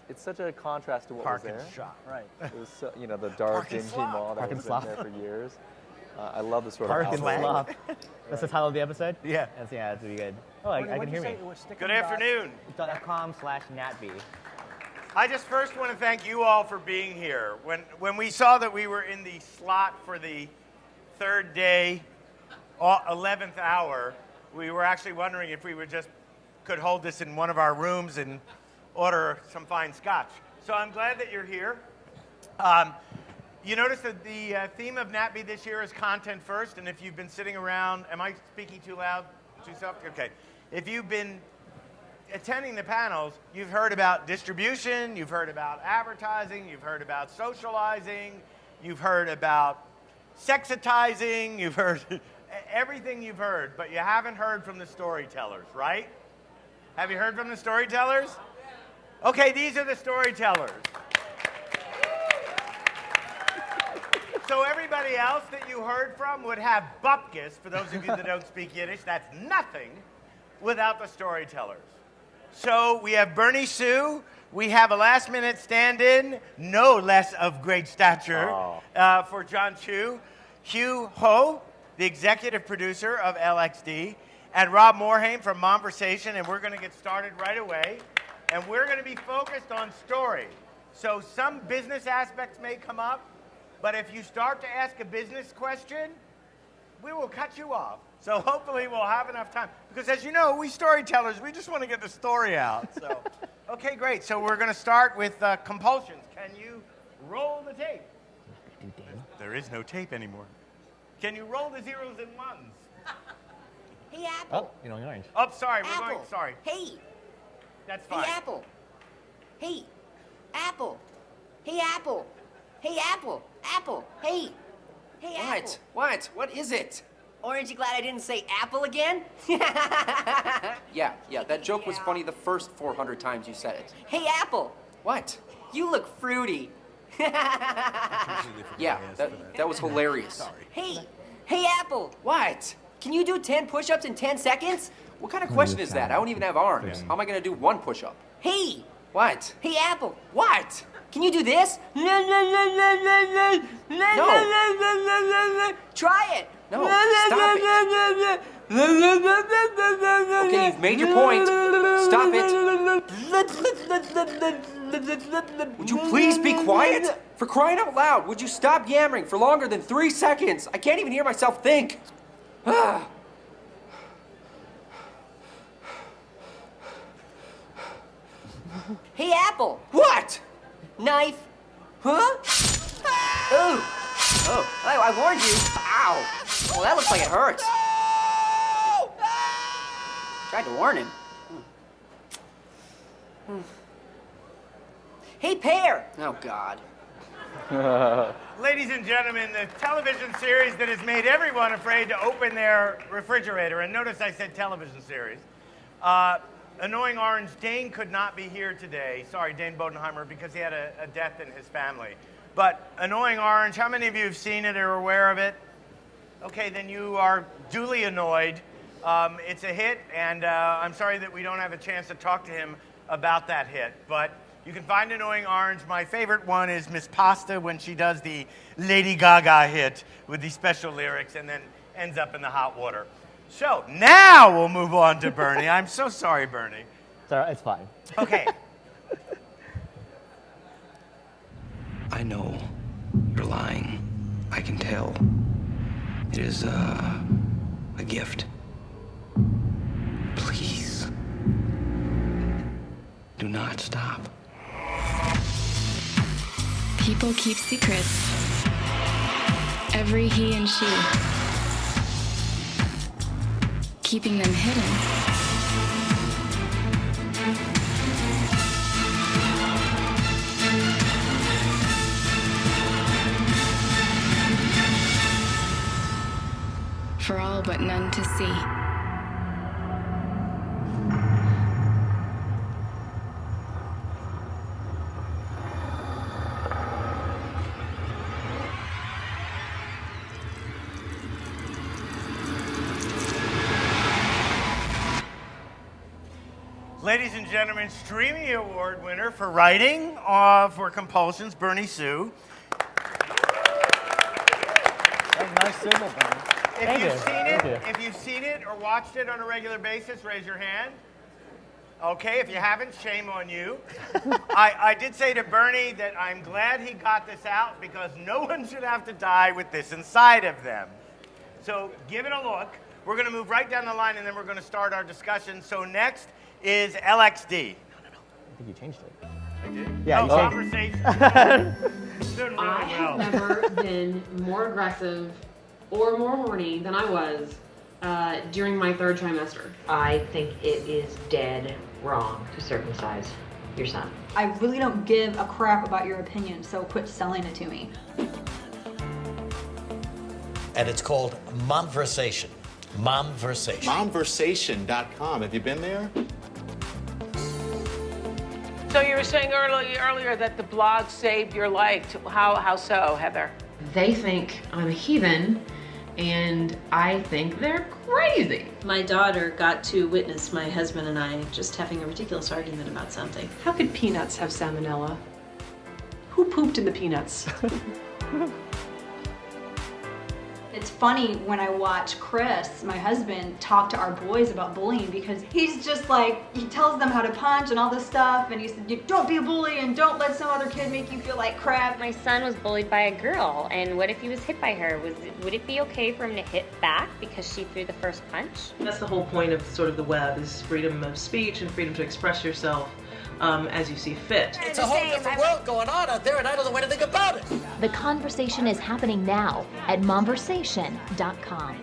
It's such a contrast to what Park was and there. shop. Right. It was so, you know, the dark, dingy mall that was been there for years. I love the sort Park of and outdoor. Slop. That's the title of the episode? Yeah. That's really good. Oh, I can hear me. Good afternoon. .com/NATPE. I just first want to thank you all for being here. When we saw that we were in the slot for the third day, 11th hour, we were actually wondering if we could hold this in one of our rooms and order some fine scotch. So I'm glad that you're here. You notice that the theme of NATPE this year is content first, and if you've been sitting around, am I speaking too loud, too soft? Okay. If you've been attending the panels, you've heard about distribution, you've heard about advertising, you've heard about socializing, you've heard about sexitizing, you've heard everything you've heard, but you haven't heard from the storytellers, right? Have you heard from the storytellers? Okay, these are the storytellers. So everybody else that you heard from would have bupkis, for those of you that don't speak Yiddish. That's nothing without the storytellers. So we have Bernie Sue. We have a last-minute stand-in, no less of great stature, for John Chu. Hugh Ho, the executive producer of LXD, and Rob Morhaime from Momversation, and we're going to get started right away. And we're going to be focused on story. So some business aspects may come up, but if you start to ask a business question, we will cut you off. So hopefully we'll have enough time. Because as you know, we storytellers, we just want to get the story out. So, okay, great. So we're going to start with compulsions. Can you roll the tape? There is no tape anymore. Can you roll the zeros and ones? Hey, Apple. Oh, you're going orange. Oh, sorry, we're Apple. going, sorry. Hey. That's fine. Hey, Apple. Hey. Apple. Hey, Apple. Hey, Apple. Apple. Hey. Hey, Apple. What? What is it? Orange, you glad I didn't say apple again? Yeah, that joke was funny the first 400 times you said it. Hey, Apple. What? You look fruity. Yeah, that was hilarious. Sorry. Hey, Apple. What? Can you do 10 push-ups in 10 seconds? What kind of question is that? I don't even have arms. How am I going to do one push-up? Hey. What? Hey, Apple. What? Can you do this? No. Try it. No, stop it. Okay, you've made your point. Stop it. Would you please be quiet? For crying out loud, would you stop yammering for longer than 3 seconds? I can't even hear myself think. Hey, Apple. What? Knife. Huh? Ooh. Oh, I warned you. Ow. Well, that looks like it hurts. Tried to warn him. Hey, Pear. Oh, God. Ladies and gentlemen, the television series that has made everyone afraid to open their refrigerator, and notice I said television series. Annoying Orange, Dane could not be here today. Sorry, Dane Boedigheimer, because he had a death in his family. But Annoying Orange, how many of you have seen it or are aware of it? Okay, then you are duly annoyed. It's a hit, and I'm sorry that we don't have a chance to talk to him about that hit. But you can find Annoying Orange. My favorite one is Miss Pasta when she does the Lady Gaga hit with the special lyrics and then ends up in the hot water. So now we'll move on to Bernie. I'm so sorry, Bernie. It's fine. Okay. I know you're lying. I can tell. It is a gift. Please, do not stop. People keep secrets. Every he and she. Keeping them hidden. For all but none to see. Ladies and gentlemen, Streamy Award winner for writing for Compulsions, Bernie Sue. Nice symbol, Bernie. If you've seen it or watched it on a regular basis, raise your hand. Okay, if you haven't, shame on you. I did say to Bernie that I'm glad he got this out because no one should have to die with this inside of them. So give it a look. We're going to move right down the line and then we're going to start our discussion. So next is LXD. I think you changed it. I did? Yeah, oh, you conversation. Doing really I have never been more aggressive or more horny than I was during my 3rd trimester. I think it is dead wrong to circumcise your son. I really don't give a crap about your opinion, so quit selling it to me. And it's called Momversation. Momversation. Momversation.com. Have you been there? So you were saying earlier that the blog saved your life. How so, Heather? They think I'm a heathen, and I think they're crazy. My daughter got to witness my husband and I just having a ridiculous argument about something. How could peanuts have salmonella? Who pooped in the peanuts? It's funny when I watch Chris, my husband, talk to our boys about bullying because he's just like, he tells them how to punch and all this stuff, and he said, don't be a bully and don't let some other kid make you feel like crap. My son was bullied by a girl, and what if he was hit by her? Would it be okay for him to hit back because she threw the first punch? That's the whole point of sort of the web, is freedom of speech and freedom to express yourself as you see fit. It's a whole different world going on out there, and I don't know anything about it. The conversation is happening now at momversation.com.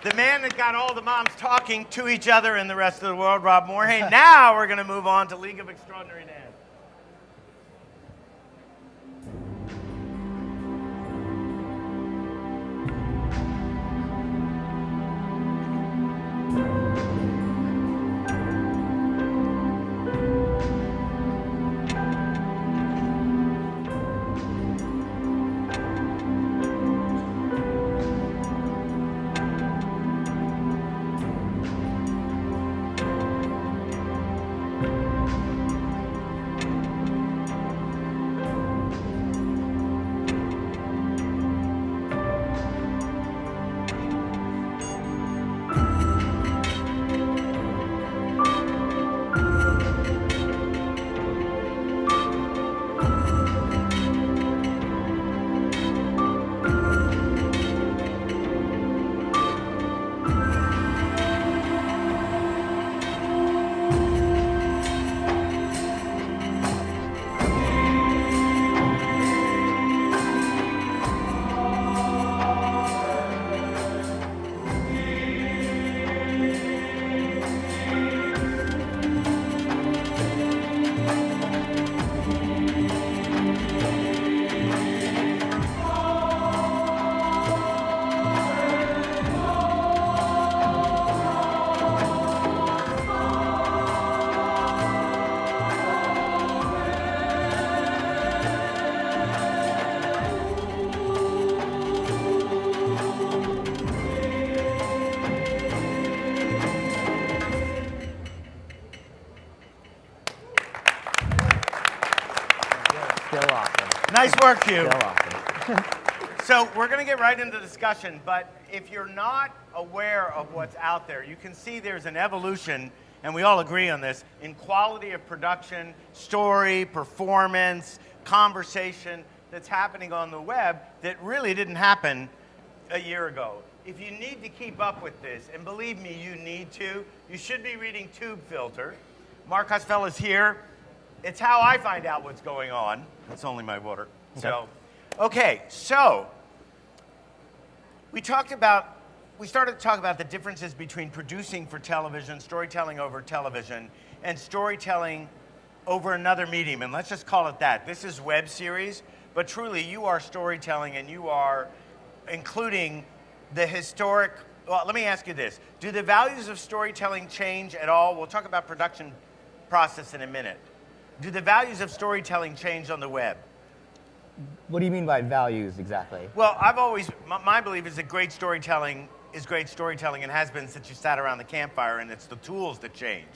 The man that got all the moms talking to each other and the rest of the world, Rob Morhaime. Now we're going to move on to League of Extraordinary Dads. Nice work, Hugh. So we're going to get right into discussion, but if you're not aware of what's out there, you can see there's an evolution, and we all agree on this, in quality of production, story, performance, conversation that's happening on the web that really didn't happen a year ago. If you need to keep up with this, and believe me, you need to, you should be reading Tube Filter. Mark Husfeld is here. It's how I find out what's going on. That's only my water. Okay, so we started to talk about the differences between producing for television, storytelling over television, and storytelling over another medium, and let's just call it that. This is web series, but truly you are storytelling and you are including the historic, well, let me ask you this. Do the values of storytelling change at all? We'll talk about production process in a minute. Do the values of storytelling change on the web? What do you mean by values exactly? Well, I've always, my belief is that great storytelling is great storytelling and has been since you sat around the campfire, and it's the tools that change.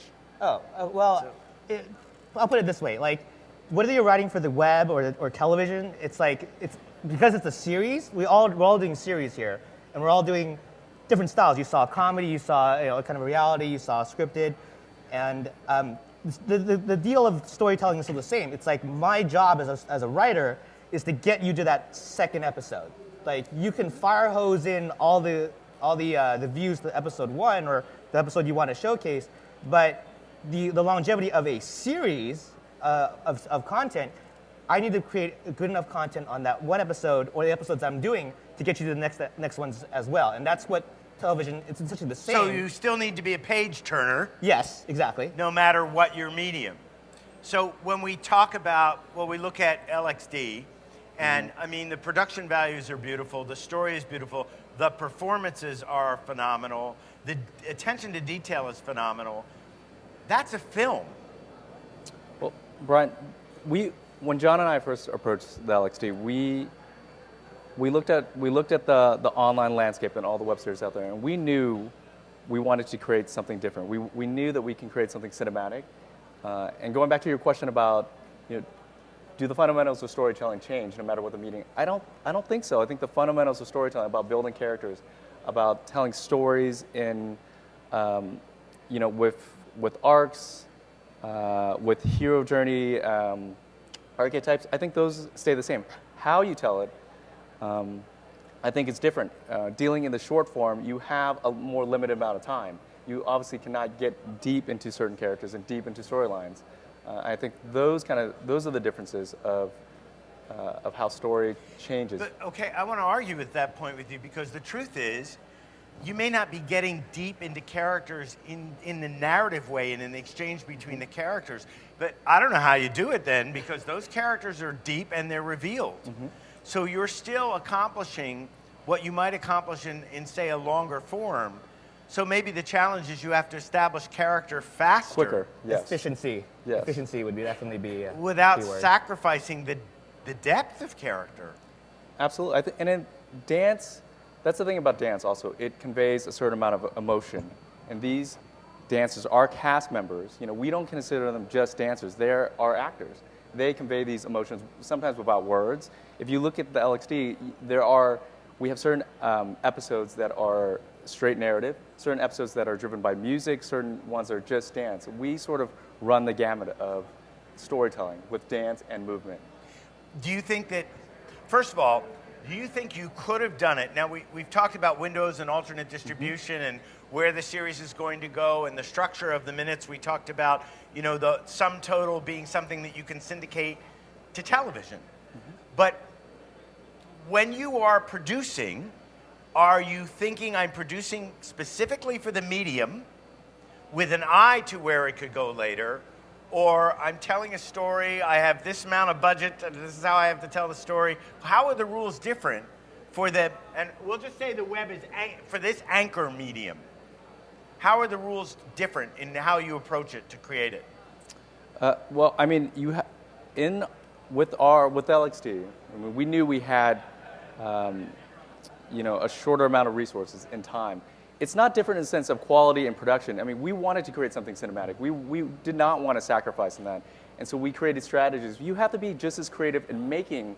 Oh, I'll put it this way. Like, whether you're writing for the web or television, it's like, because it's a series, we're all doing series here, and we're all doing different styles. You saw comedy, you saw kind of a reality, you saw scripted, and the deal of storytelling is still the same. It's like my job as a writer is to get you to that second episode. Like, you can fire hose in all the views to episode 1 or the episode you want to showcase, but the longevity of a series of content, I need to create good enough content on that one episode or the episodes I'm doing to get you to the next ones as well. And that's what television, it's essentially the same. So you still need to be a page turner. Yes, exactly. No matter what your medium. So when we talk about, well, we look at LXD, and I mean, the production values are beautiful, the story is beautiful, the performances are phenomenal, the attention to detail is phenomenal. That's a film. Well, Brian, when John and I first approached the LXD, we looked at the online landscape and all the web series out there, and we knew we wanted to create something different. We knew that we can create something cinematic. And going back to your question about, do the fundamentals of storytelling change no matter what the medium? I don't think so. I think the fundamentals of storytelling, about building characters, about telling stories in, with arcs, with hero journey archetypes, I think those stay the same. How you tell it, I think it's different. Dealing in the short form, you have a more limited amount of time. You obviously cannot get deep into certain characters and deep into storylines. I think those are the differences of how story changes. But, okay, I want to argue with that point with you, because the truth is, you may not be getting deep into characters in the narrative way and in the exchange between the characters, but I don't know how you do it then, because those characters are deep and they're revealed. Mm-hmm. So you're still accomplishing what you might accomplish in say, a longer form. So maybe the challenge is you have to establish character faster. Quicker, yes. Efficiency. Yes. Efficiency would definitely be without sacrificing the depth of character. Absolutely. And in dance, that's the thing about dance also. It conveys a certain amount of emotion. And these dancers are cast members. We don't consider them just dancers. They are actors. They convey these emotions, sometimes without words. If you look at the LXD, we have certain episodes that are straight narrative, certain episodes that are driven by music, certain ones are just dance. We sort of run the gamut of storytelling with dance and movement. Do you think that, first of all, do you think you could have done it? Now, we've talked about windows and alternate distribution and where the series is going to go and the structure of the minutes. We talked about, the sum total being something that you can syndicate to television. But when you are producing, are you thinking I'm producing specifically for the medium with an eye to where it could go later, or I'm telling a story, I have this amount of budget, and this is how I have to tell the story? How are the rules different for and we'll just say the web is for this anchor medium. How are the rules different in how you approach it to create it? Well, I mean, with LXD, we knew we had a shorter amount of resources and time. It's not different in the sense of quality and production. I mean, we wanted to create something cinematic. We did not want to sacrifice in that. And so we created strategies. You have to be just as creative in making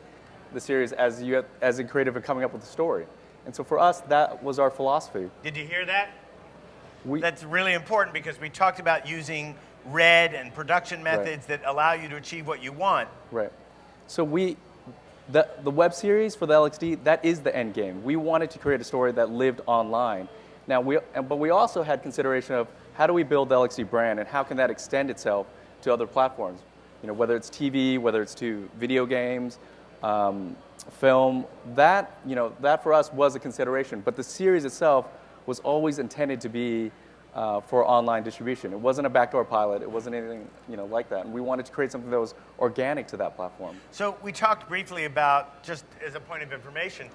the series as in creative in coming up with the story. And so for us, that was our philosophy. Did you hear that? That's really important, because we talked about using RED and production methods that allow you to achieve what you want. Right. So the web series for the LXD, that is the end game. We wanted to create a story that lived online. Now, but we also had consideration of how do we build the LXD brand and how can that extend itself to other platforms? Whether it's TV, whether it's to video games, film. That for us was a consideration. But the series itself was always intended to be for online distribution. It wasn't a backdoor pilot. It wasn't anything like that. And we wanted to create something that was organic to that platform. So we talked briefly about, just as a point of information,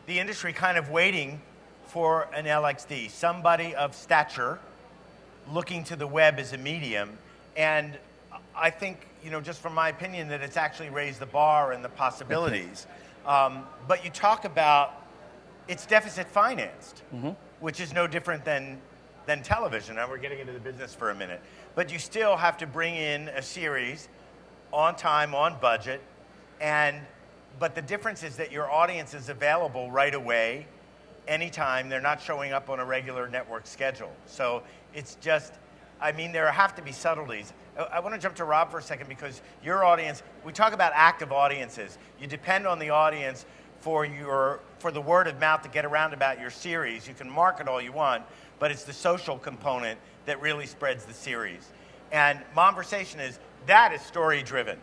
the industry kind of waiting for an LXD, somebody of stature looking to the web as a medium. And I think, just from my opinion, that it's actually raised the bar and the possibilities. But you talk about it's deficit financed, which is no different than television. Now we're getting into the business for a minute. But you still have to bring in a series on time, on budget, but the difference is that your audience is available right away, anytime. They're not showing up on a regular network schedule. So it's just, there have to be subtleties. I want to jump to Rob for a second, because your audience, we talk about active audiences. You depend on the audience for the word of mouth to get around about your series. You can market all you want, but it's the social component that really spreads the series. And Momversation is story driven.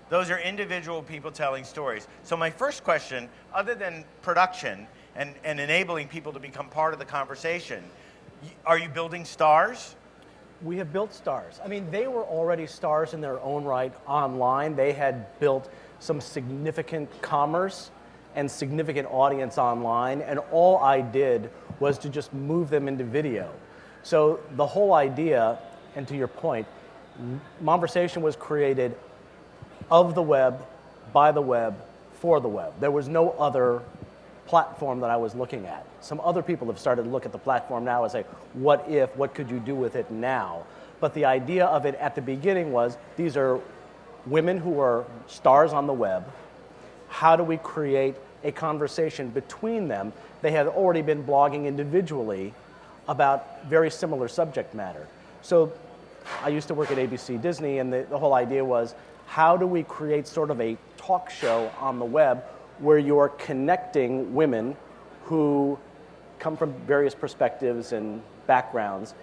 Those are individual people telling stories. So my first question, other than production and enabling people to become part of the conversation, are you building stars? We have built stars. They were already stars in their own right online. They had built some significant commerce and significant audience online, and all I did was to just move them into video. So the whole idea, and to your point, Momversation was created of the web, by the web, for the web. There was no other platform that I was looking at. Some other people have started to look at the platform now and say, what could you do with it now? But the idea of it at the beginning was, these are women who are stars on the web. How do we create a conversation between them? They had already been blogging individually about very similar subject matter. So I used to work at ABC Disney, and the whole idea was, how do we create sort of a talk show on the web where you're connecting women who come from various perspectives and backgrounds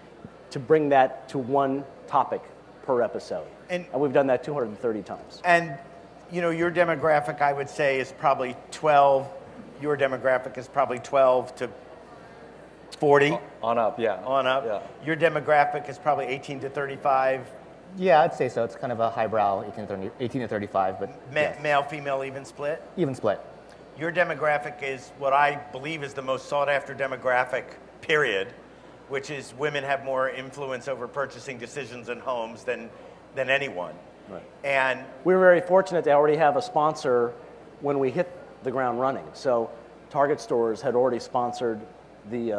to bring that to one topic per episode. And we've done that 230 times. And your demographic, I would say, is probably 12. Your demographic is probably 12 to 40. On up, yeah. On up. Yeah. Your demographic is probably 18 to 35. Yeah, I'd say so. It's kind of a highbrow 18 to 35, but yes. Male, female, even split? Even split. Your demographic is what I believe is the most sought after demographic, period, which is women have more influence over purchasing decisions in homes than anyone. Right. And we were very fortunate to already have a sponsor when we hit the ground running. So Target stores had already sponsored the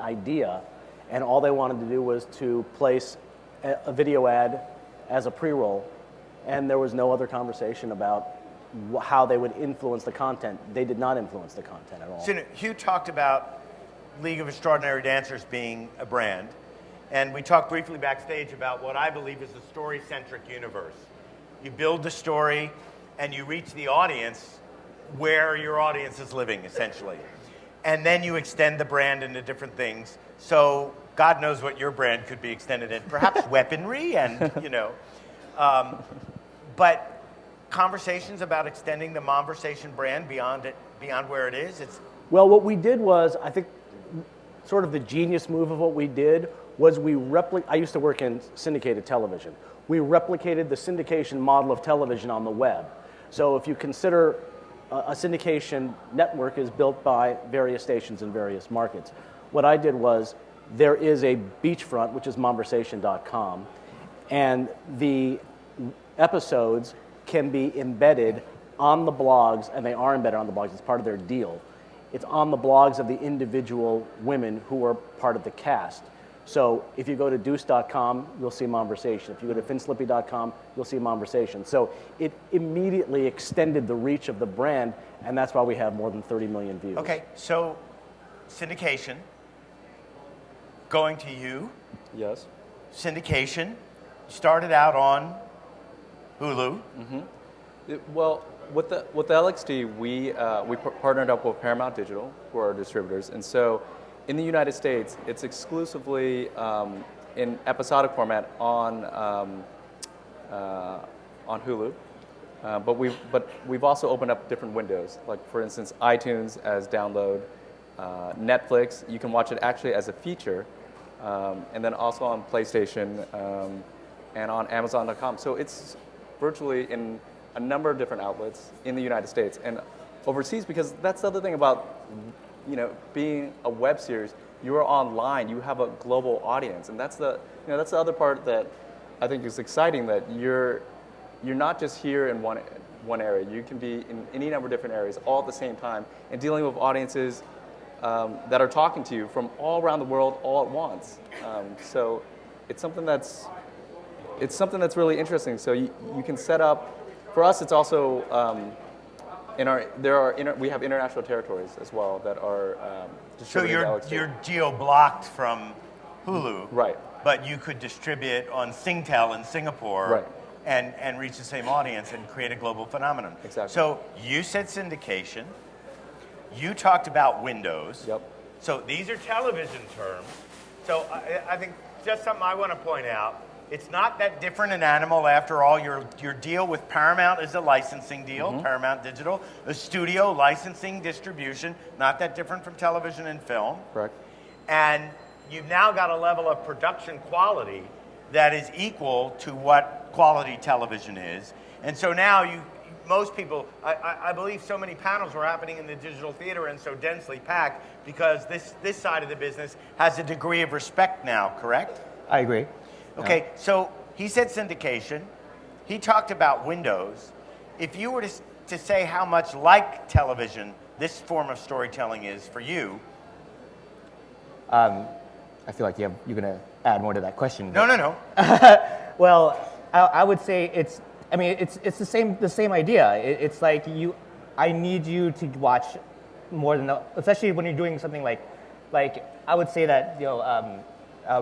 idea, and all they wanted to do was to place a video ad as a pre-roll, and there was no other conversation about how they would influence the content. They did not influence the content at all. So Hugh talked about League of Extraordinary Dancers being a brand, and we talked briefly backstage about what I believe is a story-centric universe. You build the story, and you reach the audience where your audience is living, essentially. And then you extend the brand into different things. So God knows what your brand could be extended in. Perhaps weaponry and, but conversations about extending the Momversation brand beyond where it is. Well, what we did was, I think, sort of the genius move of what we did was I used to work in syndicated television. We replicated the syndication model of television on the web. So if you consider a syndication network is built by various stations in various markets. What I did was, there is a beachfront, which is momversation.com, and the episodes can be embedded on the blogs, and they are embedded on the blogs. It's part of their deal. It's on the blogs of the individual women who are part of the cast. So if you go to deuce.com, you'll see Momversation. If you go to finslippy.com, you'll see Momversation. So it immediately extended the reach of the brand, and that's why we have more than 30 million views. Okay, so syndication, going to you. Yes. Syndication, started out on Hulu. Mm-hmm. Well, with the LXD, we partnered up with Paramount Digital, who are our distributors, and so in the United States, it's exclusively in episodic format on Hulu, but we've also opened up different windows. Like for instance, iTunes as download, Netflix. You can watch it actually as a feature, and then also on PlayStation and on Amazon.com. So it's virtually in a number of different outlets in the United States and overseas, because that's the other thing about being a web series. You are online. You have a global audience, and that's the other part that I think is exciting. That you're not just here in one area. You can be in any number of different areas all at the same time and dealing with audiences that are talking to you from all around the world all at once. So it's something that's really interesting. So you can set up. For us, it's also we have international territories as well that are So distributed LXD. you're geo-blocked from Hulu, right? But you could distribute on Singtel in Singapore, Right. and reach the same audience and create a global phenomenon. Exactly. So you said syndication. You talked about windows. Yep. So these are television terms. So I think just something I want to point out. It's not that different an animal after all. Your deal with Paramount is a licensing deal, Paramount Digital. A studio licensing distribution, not that different from television and film. Correct. And you've now got a level of production quality that is equal to what quality television is. And so now most people, I believe so many panels were happening in the digital theater and so densely packed because this side of the business has a degree of respect now, correct? I agree. Okay, so he said syndication. He talked about windows. If you were to say how much like television this form of storytelling is for you. I feel like you're going to add more to that question. No. Well, I would say it's the same idea. It's like I need you to watch more than, especially when you're doing something like I would say that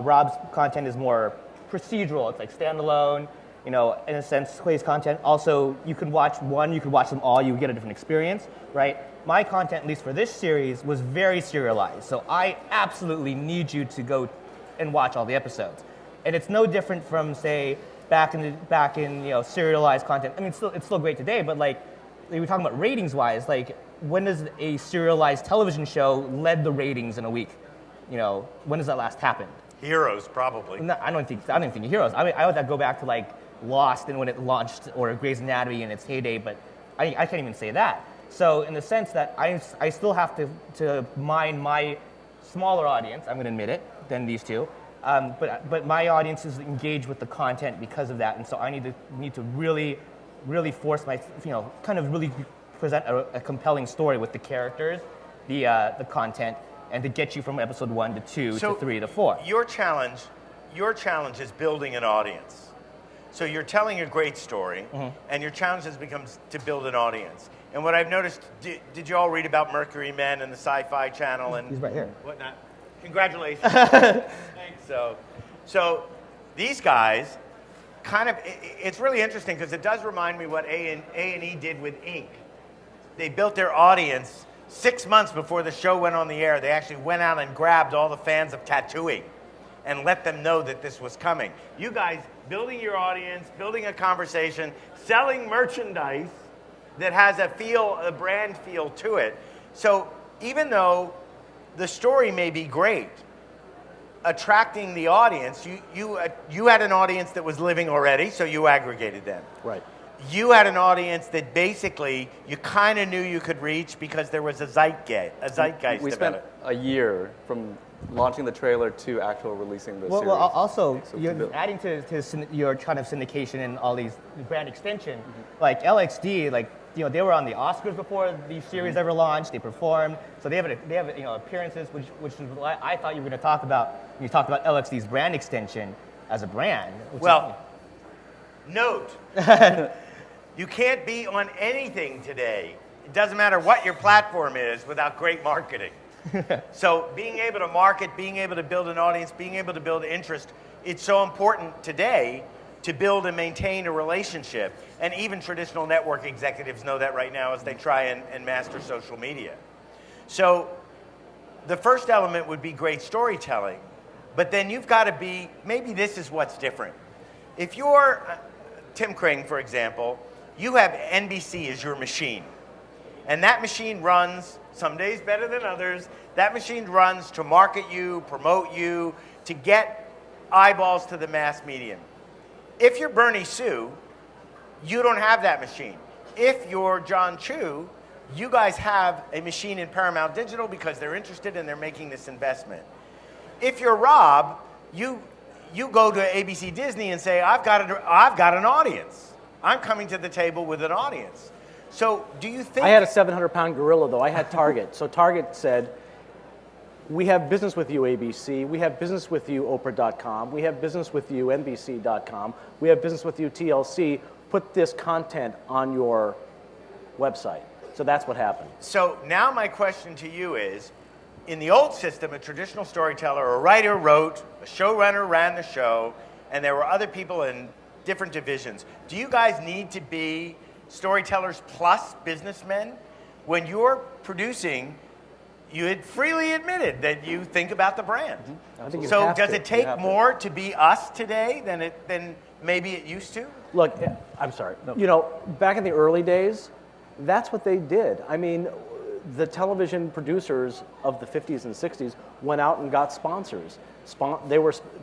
Rob's content is more procedural. It's like standalone, in a sense, Clay's content. Also, you could watch one, you could watch them all, you would get a different experience, right? My content, at least for this series, was very serialized. So I absolutely need you to go and watch all the episodes. And it's no different from, say, back in serialized content. I mean, it's still great today, but like we were talking about ratings-wise, like when does a serialized television show lead the ratings in a week? When does that last happen? Heroes, probably. No, I don't think Heroes. I mean, I would go back to like Lost and when it launched, or Grey's Anatomy in its heyday, but I can't even say that. So in the sense that I still have to mind my smaller audience, I'm going to admit it, than these two, but my audience is engaged with the content because of that, and so I need to really, really force my, kind of really present a compelling story with the characters, the content, and to get you from episode 1 to 2 to 3 to 4. Your challenge is building an audience. So you're telling a great story, and your challenge has become to build an audience. And what I've noticed, did you all read about Mercury Men and the Sci-Fi Channel and He's right here. whatnot? Congratulations. Thanks. So these guys it's really interesting because it does remind me what A&E did with Ink. They built their audience 6 months before the show went on the air. They actually went out and grabbed all the fans of tattooing and let them know that this was coming. You guys building your audience, building a conversation, selling merchandise that has a brand feel to it. So even though the story may be great, attracting the audience, you had an audience that was living already, so you aggregated them. Right. You had an audience that basically you kind of knew you could reach because there was a zeitgeist We spent a year from launching the trailer to actual releasing the series. Well, also, So you're adding to your kind of syndication and all these brand extension. Like LXD, they were on the Oscars before the series ever launched. They performed, so they have appearances, which is what I thought you were going to talk about when you talked about LXD's brand extension as a brand. Note, you can't be on anything today. It doesn't matter what your platform is without great marketing. So being able to market, being able to build an audience, being able to build interest, it's so important today to build and maintain a relationship. And even traditional network executives know that right now as they try and master social media. So the first element would be great storytelling, but then you've got to be, maybe this is what's different. If you're Tim Kring, for example, you have NBC as your machine. And that machine runs, some days better than others, that machine runs to market you, promote you, to get eyeballs to the mass medium. If you're Bernie Sue, you don't have that machine. If you're John Chu, you guys have a machine in Paramount Digital because they're interested and they're making this investment. If you're Rob, you go to ABC Disney and say, I've got an audience. I'm coming to the table with an audience. So do you think... I had a 700-pound gorilla, though. I had Target. So Target said, we have business with you, ABC. We have business with you, Oprah.com. We have business with you, NBC.com. We have business with you, TLC. Put this content on your website. So that's what happened. So now my question to you is, in the old system, a traditional storyteller or a writer wrote, a showrunner ran the show, and there were other people in different divisions. Do you guys need to be storytellers plus businessmen? When you're producing, you had freely admitted that you think about the brand. I think you so have does to. it take more to be us today than maybe it used to? Look, I'm sorry. No. You know, back in the early days, that's what they did. I mean, the television producers of the 50s and 60s went out and got sponsors.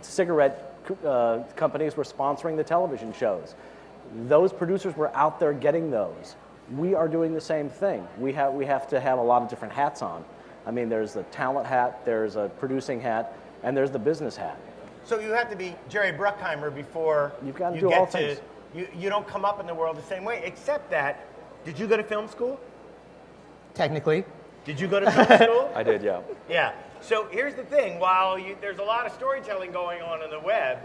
Cigarette companies were sponsoring the television shows. Those producers were out there getting those. We are doing the same thing. We have to have a lot of different hats on. I mean, there's the talent hat, there's a producing hat, and there's the business hat. So you have to be Jerry Bruckheimer before you've got to do all things. You don't come up in the world the same way, except that, did you go to film school? Technically. Did you go to film school? I did, yeah. Yeah. So here's the thing. While there's a lot of storytelling going on the web,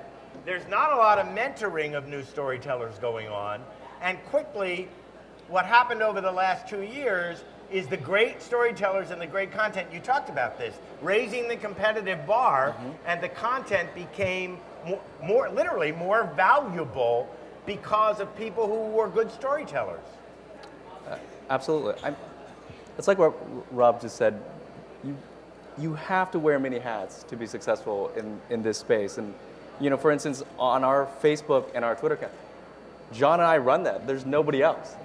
there's not a lot of mentoring of new storytellers going on. And quickly, what happened over the last 2 years is the great storytellers and the great content, you talked about this, raising the competitive bar, and the content became literally more valuable because of people who were good storytellers. Absolutely. It's like what Rob just said. You have to wear many hats to be successful in this space. And, you know, for instance, on our Facebook and our Twitter account, John and I run that. There's nobody else.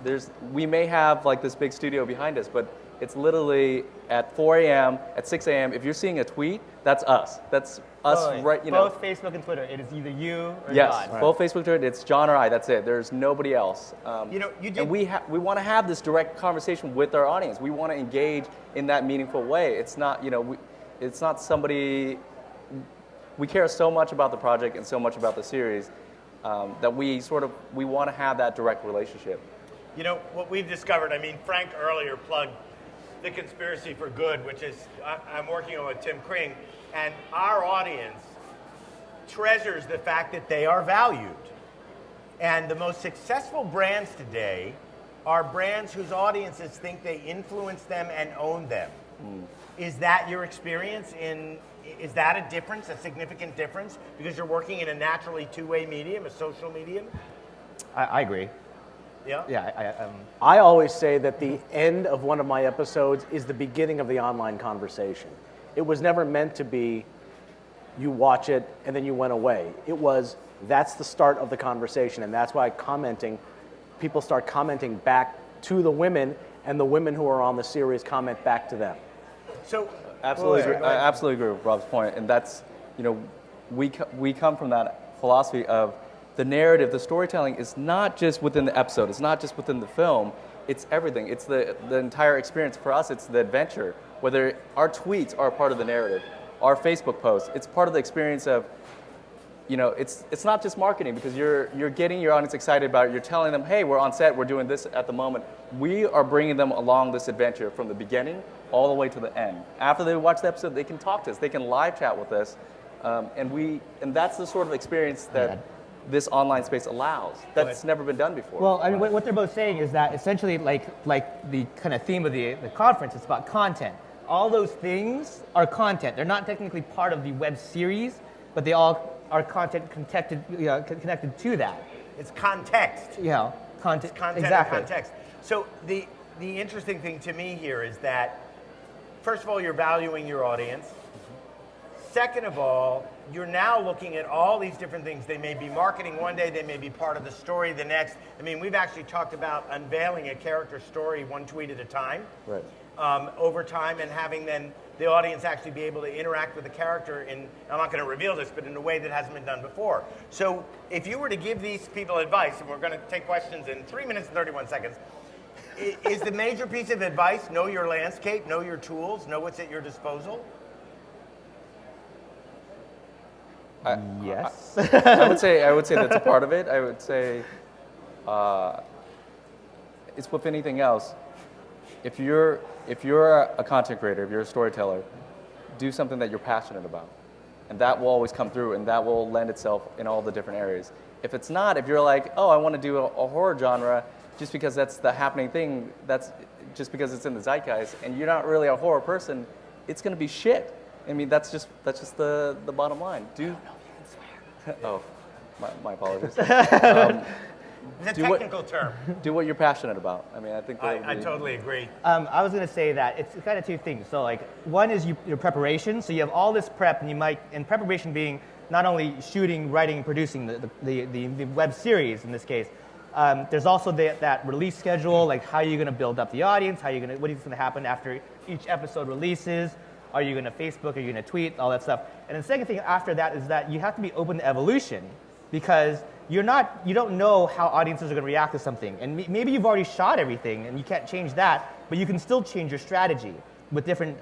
We may have like this big studio behind us, but it's literally at 4 a.m., at 6 a.m. If you're seeing a tweet, that's us. That's us, right? You know. Both Facebook and Twitter. It is either you or yes, John. Both Facebook and Twitter. It's John or I. That's it. There's nobody else. You know, you did. And we want to have this direct conversation with our audience. We want to engage in that meaningful way. It's not, you know, it's not somebody. We care so much about the project and so much about the series that we want to have that direct relationship. You know, what we've discovered, I mean, Frank earlier plugged The Conspiracy for Good, which is, I'm working on with Tim Kring, and our audience treasures the fact that they are valued. And the most successful brands today are brands whose audiences think they influence them and own them. Is that your experience is that a difference, a significant difference? Because you're working in a naturally two-way medium, a social medium? I agree. Yeah? Yeah, I always say that the end of one of my episodes is the beginning of the online conversation. It was never meant to be you watch it and then you went away. That's the start of the conversation, and that's why people start commenting back to the women, and the women who are on the series comment back to them. So absolutely, I absolutely agree with Rob's point, and that's, you know, we come from that philosophy of the narrative, the storytelling is not just within the episode, it's not just within the film, it's everything. It's the entire experience. For us, it's the adventure. Whether our tweets are part of the narrative, our Facebook posts, it's part of the experience of, you know, it's not just marketing, because you're getting your audience excited about it. You're telling them, hey, we're on set, we're doing this at the moment. We are bringing them along this adventure from the beginning all the way to the end. After they watch the episode, they can talk to us, they can live chat with us, and that's the sort of experience that this online space allows. That's never been done before. Well, I mean, what they're both saying is that essentially, like the kind of theme of the conference, it's about content. All those things are content. They're not technically part of the web series, but they all are content connected to that. It's context. Yeah, content. It's content exactly. and context. So the interesting thing to me here is that, first of all, you're valuing your audience. Second of all, you're now looking at all these different things. They may be marketing one day, they may be part of the story the next. I mean, we've actually talked about unveiling a character story one tweet at a time, right? Over time, and having then the audience actually be able to interact with the character in, I'm not going to reveal this, but in a way that hasn't been done before. So if you were to give these people advice, and we're going to take questions in 3 minutes and 31 seconds, is the major piece of advice, know your landscape, know your tools, know what's at your disposal? Yes. I would say that's a part of it. I would say it's with anything else. If you're a content creator, if you're a storyteller, do something that you're passionate about, and that will always come through, and that will lend itself in all the different areas. If it's not, if you're like, oh, I want to do a horror genre just because that's the happening thing, that's just because it's in the zeitgeist, and you're not really a horror person, it's going to be shit. I mean, that's just the bottom line. Oh, my apologies. It's a technical term. Do what you're passionate about. I mean, I think I totally agree. I was going to say that it's kind of two things. So, like, one is your preparation. So you have all this prep, and preparation being not only shooting, writing, producing the web series in this case. There's also that release schedule, like how are you going to build up the audience? What is going to happen after each episode releases? Are you going to Facebook? Are you going to tweet? All that stuff. And the second thing after that is that you have to be open to evolution, because you don't know how audiences are going to react to something. And maybe you've already shot everything and you can't change that, but you can still change your strategy with different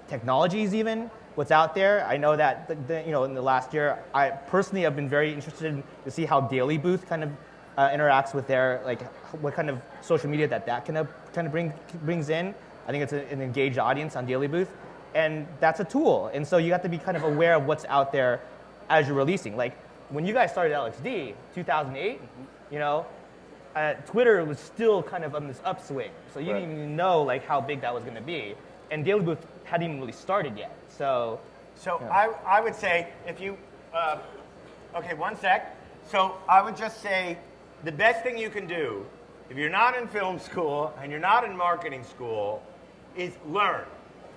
technologies even, what's out there. I know that in the last year, I personally have been very interested to see how Daily Booth kind of interacts with their, like, what kind of social media that kind of brings in. I think it's an engaged audience on Daily Booth. And that's a tool. And so you have to be kind of aware of what's out there as you're releasing. Like, when you guys started LXD, 2008, Twitter was still kind of on this upswing. So you didn't even know, like, how big that was going to be. And Daily Booth hadn't even really started yet. So yeah. I would say, if you, okay, one sec. So I would just say the best thing you can do, if you're not in film school and you're not in marketing school, is learn.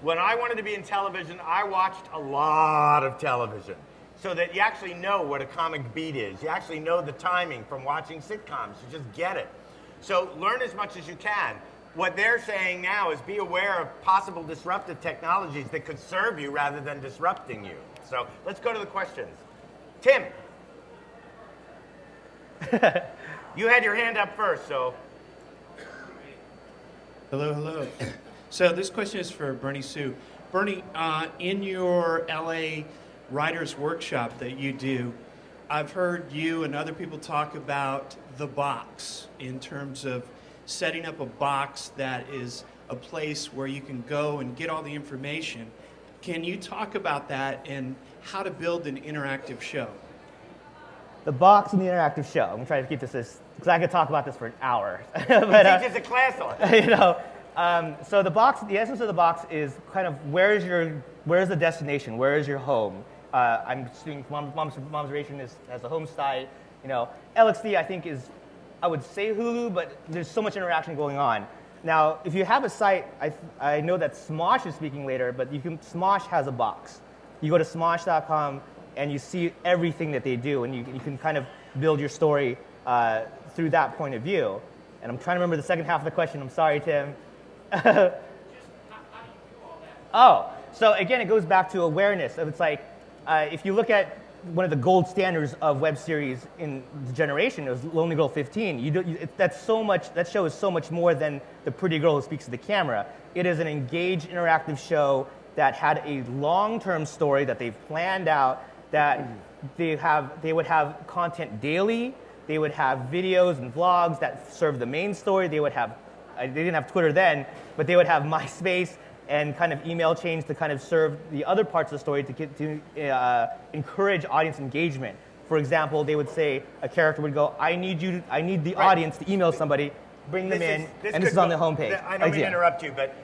When I wanted to be in television, I watched a lot of television so that you actually know what a comic beat is. You actually know the timing from watching sitcoms. You just get it. So learn as much as you can. What they're saying now is be aware of possible disruptive technologies that could serve you rather than disrupting you. So let's go to the questions. Tim. You had your hand up first, so. Hello. So this question is for Bernie Sue. Bernie, in your LA Writers Workshop that you do, I've heard you and other people talk about the box in terms of setting up a box that is a place where you can go and get all the information. Can you talk about that and how to build an interactive show? The box and the interactive show. I'm going to try to keep this, because I could talk about this for an hour. He teaches a class on it. So the essence of the box is kind of where's the destination? Where is your home? I'm doing Mom's Reservation has a home site. LXD I think is, I would say Hulu, but there's so much interaction going on. Now, if you have a site, I know that Smosh is speaking later, but Smosh has a box. You go to smosh.com and you see everything that they do, and you can kind of build your story through that point of view. And I'm trying to remember the second half of the question. I'm sorry, Tim. Oh, so again, it goes back to awareness. It's like, if you look at one of the gold standards of web series in the generation, it was Lonely Girl 15. That show is so much more than the pretty girl who speaks to the camera. It is an engaged, interactive show that had a long-term story that they've planned out, that they would have content daily, they would have videos and vlogs that serve the main story, they didn't have Twitter then, but they would have MySpace and kind of email chains to kind of serve the other parts of the story to encourage audience engagement. For example, they would say, a character would go, I need the audience to email somebody, bring them in, and this is on the homepage. I don't mean to interrupt you, but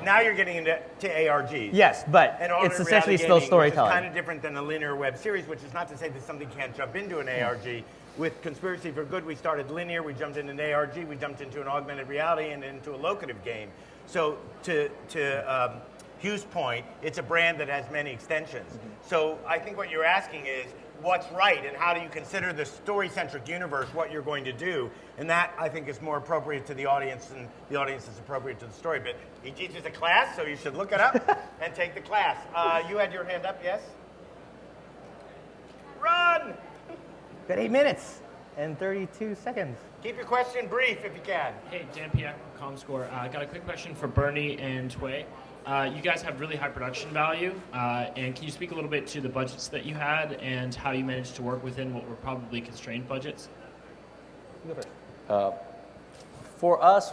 now you're getting into ARGs. Yes, but it's essentially still storytelling. It's kind of different than a linear web series, which is not to say that something can't jump into an ARG. With Conspiracy for Good, we started linear, we jumped into an ARG, we jumped into an augmented reality, and into a locative game. So to Hugh's point, it's a brand that has many extensions. So I think what you're asking is, what's right, and how do you consider the story-centric universe what you're going to do? And that, I think, is more appropriate to the audience, and the audience is appropriate to the story. But he teaches a class, so you should look it up and take the class. You had your hand up, yes? Run! Got 8 minutes and 32 seconds. Keep your question brief if you can. Hey, Dan Piak from ComScore. I got a quick question for Bernie and Tway. You guys have really high production value, and can you speak a little bit to the budgets that you had and how you managed to work within what were probably constrained budgets? You go first. For us,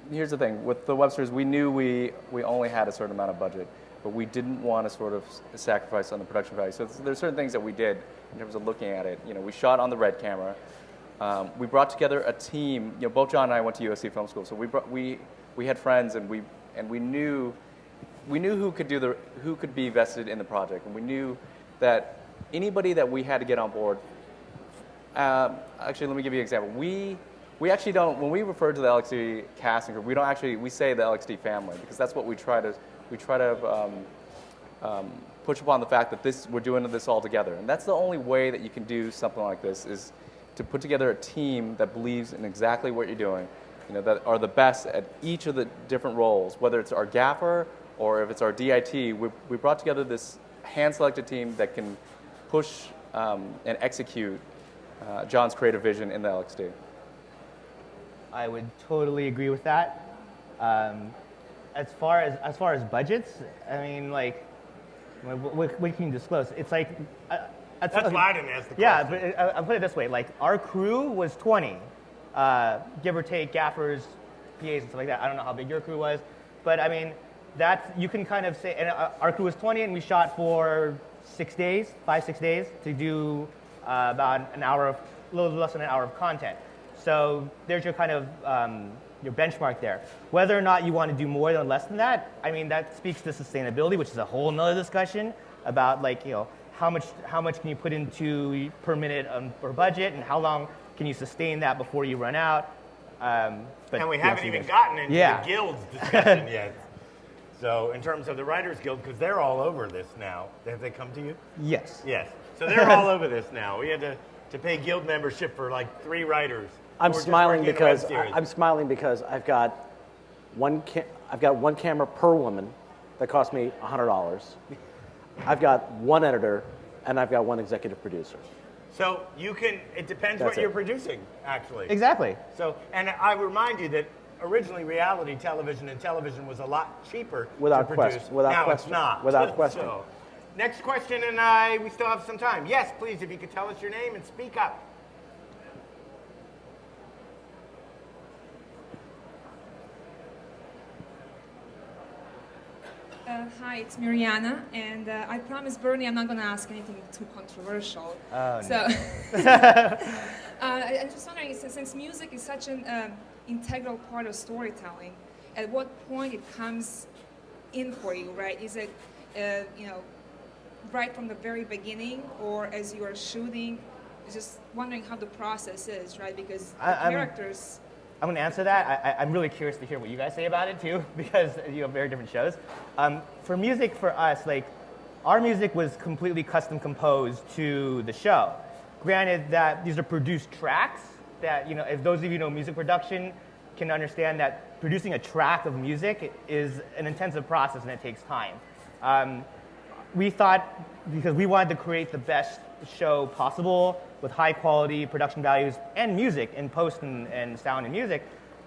here's the thing. With the web series, we knew we only had a certain amount of budget, but we didn't want to sort of sacrifice on the production value. So there's certain things that we did in terms of looking at it. You know, we shot on the Red camera. We brought together a team. You know, both John and I went to USC Film School, so we had friends, and we knew who could be vested in the project, and we knew that anybody that we had to get on board. Actually, let me give you an example. We actually don't, when we refer to the LXD casting group, we say the LXD family, because that's what we try to push upon the fact that we're doing this all together. And that's the only way that you can do something like this, is to put together a team that believes in exactly what you're doing, you know, that are the best at each of the different roles, whether it's our gaffer or if it's our DIT. We brought together this hand-selected team that can push and execute John's creative vision in the LXD. I would totally agree with that. As far as budgets, I mean, like, what can you disclose? It's like that's why I didn't ask the question. Yeah, but I'll put it this way: like, our crew was 20, give or take gaffers, PAs, and stuff like that. I don't know how big your crew was, but I mean, you can kind of say. And our crew was 20, and we shot for 6 days, 5-6 days, to do about a little less than an hour of content. So there's your kind of your benchmark there. Whether or not you want to do more or less than that, I mean, that speaks to sustainability, which is a whole nother discussion about, like, you know, how much can you put into per minute per budget, and how long can you sustain that before you run out. And we haven't even gotten into the guild's discussion yet. So in terms of the Writers Guild, because they're all over this now. Have they come to you? Yes. Yes. So they're all over this now. We had to pay guild membership for like 3 writers. I'm smiling because I've got one camera per woman that cost me $100. I've got 1 editor, and I've got 1 executive producer. So it depends what you're producing, actually. Exactly. So, and I remind you that originally reality television was a lot cheaper to produce. It's not. Without question. So, next question, and we still have some time. Yes, please, if you could tell us your name and speak up. Hi, it's Mariana, and I promise Bernie I'm not going to ask anything too controversial. Oh, no. So, I'm just wondering, since music is such an integral part of storytelling, at what point it comes in for you, right? Is it, right from the very beginning, or as you are shooting? Just wondering how the process is, right? Because the characters... I'm going to answer that. I'm really curious to hear what you guys say about it, too, because you have very different shows. For music, for us, like, our music was completely custom composed to the show. Granted that these are produced tracks that, you know, if those of you who know music production can understand that producing a track of music is an intensive process and it takes time. We thought, because we wanted to create the best show possible with high quality production values and music in post and sound and music,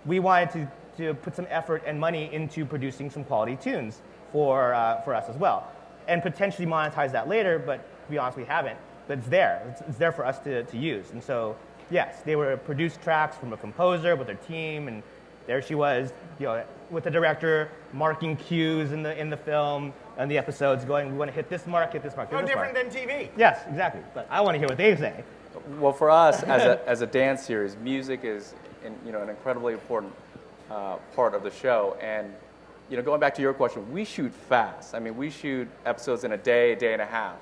we wanted to put some effort and money into producing some quality tunes for us as well, and potentially monetize that later. But to be honest, we haven't. But it's there. It's there for us to use. And so, yes, they were produced tracks from a composer with their team, and there she was, you know, with the director marking cues in the film and the episodes, going, we want to hit this mark, hit this mark, hit No this mark. different than TV. Yes, exactly. But I want to hear what they say. Well, for us, as a dance series, music is an incredibly important part of the show. And going back to your question, we shoot fast. I mean, we shoot episodes in a day and a half,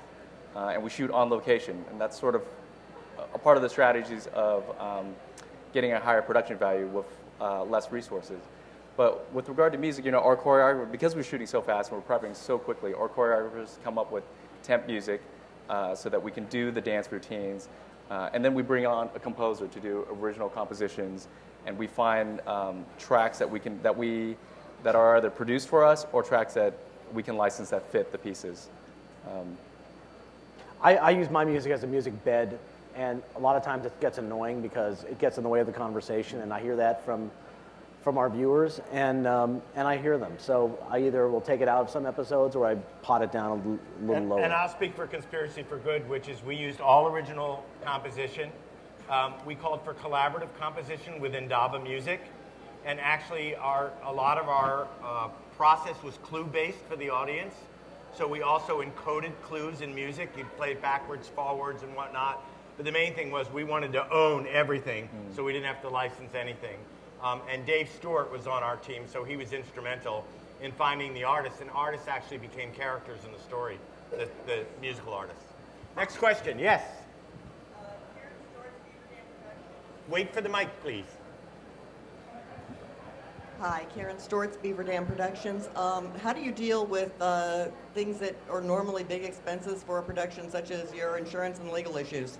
and we shoot on location. And that's sort of a part of the strategies of getting a higher production value with less resources. But with regard to music, our choreographer, because we're shooting so fast and we're prepping so quickly, our choreographers come up with temp music so that we can do the dance routines. And then we bring on a composer to do original compositions, and we find tracks that are either produced for us or tracks that we can license that fit the pieces. I use my music as a music bed, and a lot of times it gets annoying because it gets in the way of the conversation, and I hear that from our viewers, and I hear them. So I either will take it out of some episodes or I pot it down a little lower. And I'll speak for Conspiracy for Good, which is we used all original composition we called for collaborative composition within DABA music. And actually, a lot of our process was clue-based for the audience. So we also encoded clues in music. You'd play backwards, forwards, and whatnot. But the main thing was we wanted to own everything, so we didn't have to license anything. And Dave Stewart was on our team, so he was instrumental in finding the artists. And artists actually became characters in the story, the musical artists. Next question, yes? Wait for the mic, please. Hi, Karen Stortz, Beaver Dam Productions. How do you deal with things that are normally big expenses for a production, such as your insurance and legal issues?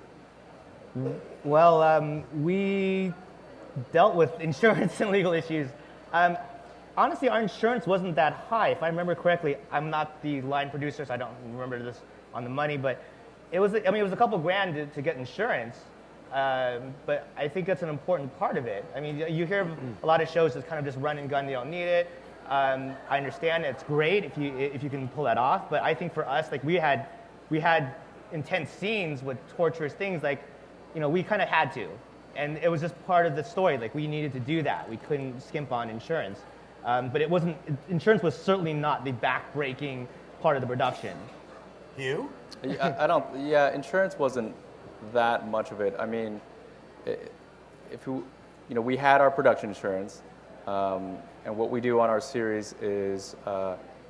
Well, we dealt with insurance and legal issues. Honestly, our insurance wasn't that high. If I remember correctly, I'm not the line producer, so I don't remember this on the money, but it was a couple grand to get insurance. But I think that's an important part of it. I mean, you hear a lot of shows that kind of just run and gun, they don't need it. I understand it's great if you can pull that off, but I think for us, like we had intense scenes with torturous things, like, we kind of had to. And it was just part of the story, like we needed to do that. We couldn't skimp on insurance. But insurance was certainly not the back-breaking part of the production. Hugh? Insurance wasn't that much of it. I mean, we had our production insurance, and what we do on our series is,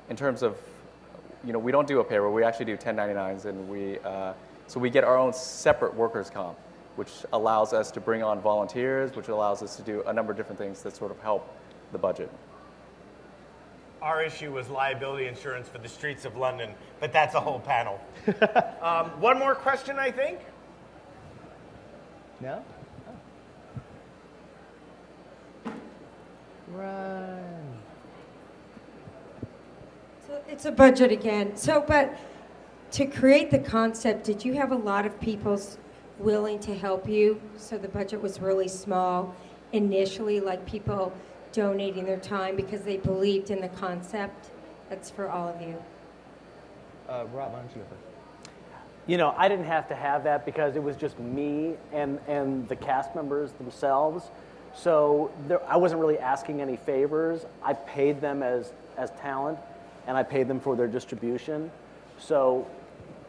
in terms of, we don't do a payroll, we actually do 1099s, and so we get our own separate workers' comp, which allows us to bring on volunteers, which allows us to do a number of different things that sort of help the budget. Our issue was liability insurance for the streets of London, but that's a whole panel. One more question, I think. No? Oh. Run. So it's a budget again. But to create the concept, did you have a lot of people willing to help you? So the budget was really small initially, like people donating their time because they believed in the concept. That's for all of you. Rob, why don't you go first? I didn't have to have that because it was just me and the cast members themselves. So I wasn't really asking any favors. I paid them as talent, and I paid them for their distribution. So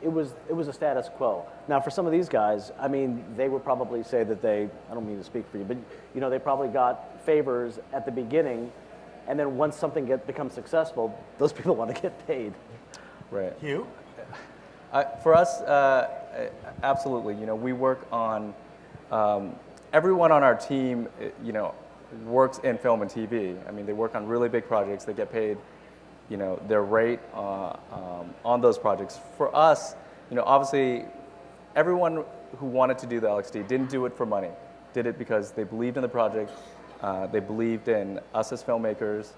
it was a status quo. Now, for some of these guys, I mean, they would probably say that I don't mean to speak for you, but they probably got favors at the beginning, and then once something becomes successful, those people want to get paid. Right. Hugh? For us, absolutely. We work on, everyone on our team, works in film and TV. I mean, they work on really big projects. They get paid, their rate on those projects. For us, obviously, everyone who wanted to do the LXD didn't do it for money. Did it because they believed in the project, they believed in us as filmmakers,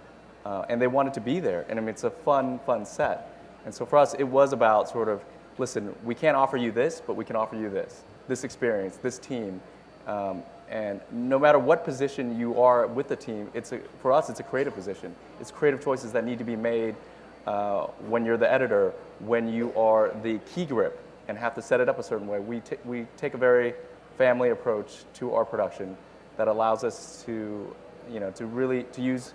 and they wanted to be there. And I mean, it's a fun set. And so for us, it was about sort of, listen, we can't offer you this, but we can offer you this experience, this team. And no matter what position you are with the team, for us, it's a creative position. It's creative choices that need to be made when you're the editor, when you are the key grip and have to set it up a certain way. We take a very family approach to our production that allows us to use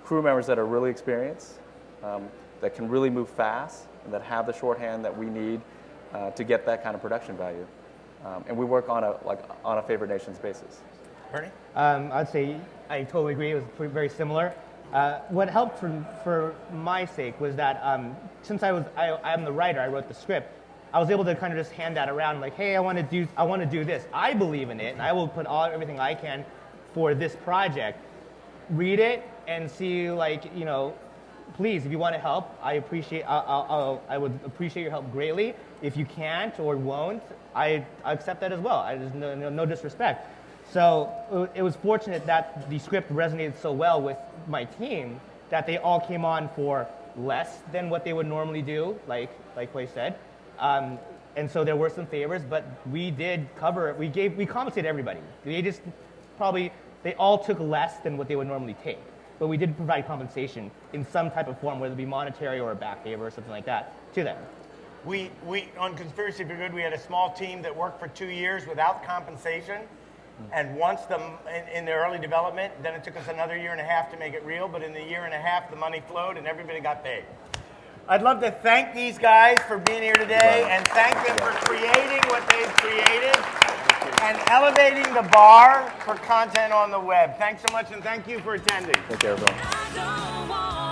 crew members that are really experienced, that can really move fast, and that have the shorthand that we need to get that kind of production value. And we work on a favored nations basis. Bernie? I'd say I totally agree. It was very similar. What helped for my sake was that since I'm the writer, I wrote the script. I was able to kind of just hand that around, like, hey, I want to do this. I believe in it, and I will put everything I can for this project. Read it and see, please, if you want to help, I would appreciate your help greatly. If you can't or won't, I accept that as well. There's no disrespect. So it was fortunate that the script resonated so well with my team that they all came on for less than what they would normally do, like Clay said. And so there were some favors, but we did cover it. We compensated everybody. They all took less than what they would normally take. But we did provide compensation in some type of form, whether it be monetary or a back favor or something like that, to them. We on Conspiracy for Good, we had a small team that worked for 2 years without compensation. And once in the early development, then it took us another 1.5 years to make it real. But in the 1.5 years, the money flowed and everybody got paid. I'd love to thank these guys for being here today and thank them for creating what they've created and elevating the bar for content on the web. Thanks so much and thank you for attending. Take care, everyone.